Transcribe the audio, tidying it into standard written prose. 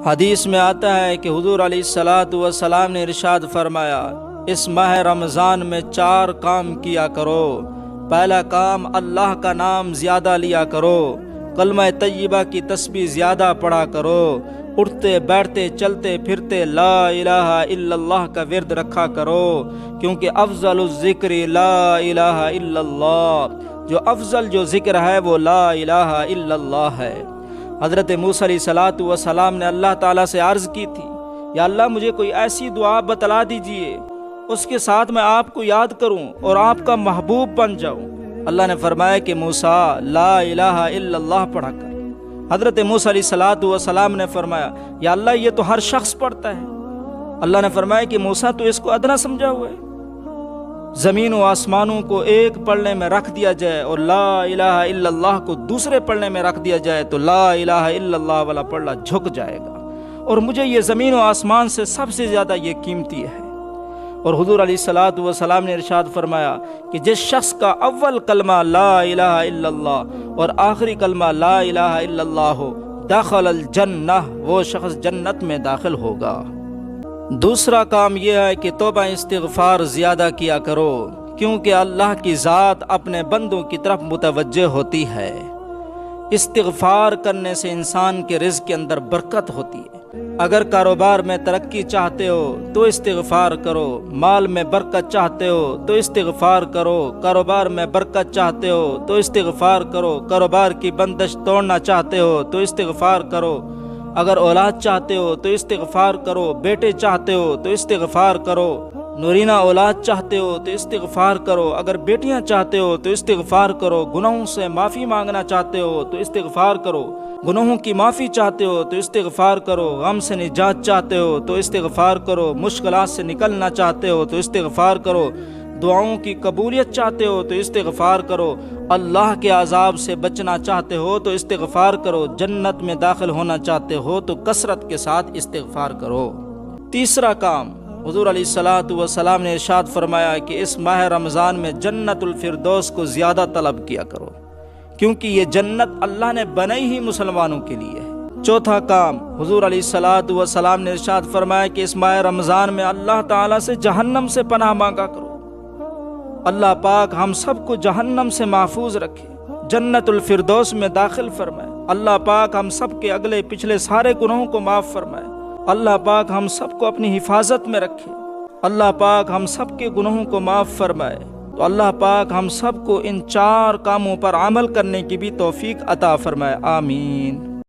حدیث میں آتا ہے کہ حضور علیہ الصلاۃ والسلام نے ارشاد فرمایا، اس ماہ رمضان میں 4 کام کیا کرو۔ پہلا کام، اللہ کا نام زیادہ لیا کرو، کلمہ طیبہ کی تسبیح زیادہ پڑھا کرو، اٹھتے بیٹھتے چلتے پھرتے لا الہ الا اللہ کا ورد رکھا کرو، کیونکہ افضل الذکر لا الہ الا اللہ، جو افضل ذکر ہے وہ لا الہ الا اللہ ہے۔ حضرت موسیٰ علیہ السلام نے اللہ تعالیٰ سے عرض کی تھی، یا اللہ مجھے کوئی ایسی دعا بتلا دیجئے اس کے ساتھ میں آپ کو یاد کروں اور آپ کا محبوب بن جاؤں۔ اللہ نے فرمایا کہ موسیٰ لا الہ الا اللہ پڑھا کر۔ حضرت موسیٰ علیہ السلام نے فرمایا، یا اللہ یہ تو ہر شخص پڑھتا ہے۔ اللہ نے فرمایا کہ موسیٰ تو اس کو ادنا سمجھا ہوا ہے، زمین و آسمانوں کو ایک پڑھنے میں رکھ دیا جائے اور لا الہ الا اللہ کو دوسرے پڑھنے میں رکھ دیا جائے تو لا الہ الا اللہ والا پڑھنا جھک جائے گا، اور مجھے یہ زمین و آسمان سے سب سے زیادہ یہ قیمتی ہے۔ اور حضور علیہ السلام نے ارشاد فرمایا کہ جس شخص کا اول کلمہ لا الہ الا اللہ اور آخری کلمہ لا الہ الا اللہ ہو، دخل الجنہ، وہ شخص جنت میں داخل ہوگا۔ دوسرا کام یہ ہے کہ توبہ استغفار زیادہ کیا کرو، کیونکہ اللہ کی ذات اپنے بندوں کی طرف متوجہ ہوتی ہے۔ استغفار کرنے سے انسان کے رزق کے اندر برکت ہوتی ہے۔ اگر کاروبار میں ترقی چاہتے ہو تو استغفار کرو، مال میں برکت چاہتے ہو تو استغفار کرو، کاروبار میں برکت چاہتے ہو تو استغفار کرو، کاروبار کی بندش توڑنا چاہتے ہو تو استغفار کرو، اگر اولاد چاہتے ہو تو استغفار کرو، بیٹے چاہتے ہو تو استغفار کرو، نورینہ اولاد چاہتے ہو تو استغفار کرو، اگر بیٹیاں چاہتے ہو تو استغفار کرو، گناہوں سے معافی مانگنا چاہتے ہو تو استغفار کرو، گناہوں کی معافی چاہتے ہو تو استغفار کرو، غم سے نجات چاہتے ہو تو استغفار کرو، مشکلات سے نکلنا چاہتے ہو تو استغفار کرو، دعاؤں کی قبولیت چاہتے ہو تو استغفار کرو، اللہ کے عذاب سے بچنا چاہتے ہو تو استغفار کرو، جنت میں داخل ہونا چاہتے ہو تو کثرت کے ساتھ استغفار کرو۔ تیسرا کام، حضور علیہ السلام نے ارشاد فرمایا کہ اس ماہ رمضان میں جنت الفردوس کو زیادہ طلب کیا کرو، کیونکہ یہ جنت اللہ نے بنائی ہی مسلمانوں کے لیے ہے۔ چوتھا کام، حضور علیہ السلام نے ارشاد فرمایا کہ اس ماہ رمضان میں اللہ تعالیٰ سے جہنم سے پناہ مانگا کرو۔ اللہ پاک ہم سب کو جہنم سے محفوظ رکھے، جنت الفردوس میں داخل فرمائے۔ اللہ پاک ہم سب کے اگلے پچھلے سارے گناہوں کو معاف فرمائے۔ اللہ پاک ہم سب کو اپنی حفاظت میں رکھے۔ اللہ پاک ہم سب کے گناہوں کو معاف فرمائے۔ تو اللہ پاک ہم سب کو ان 4 کاموں پر عمل کرنے کی بھی توفیق عطا فرمائے، آمین۔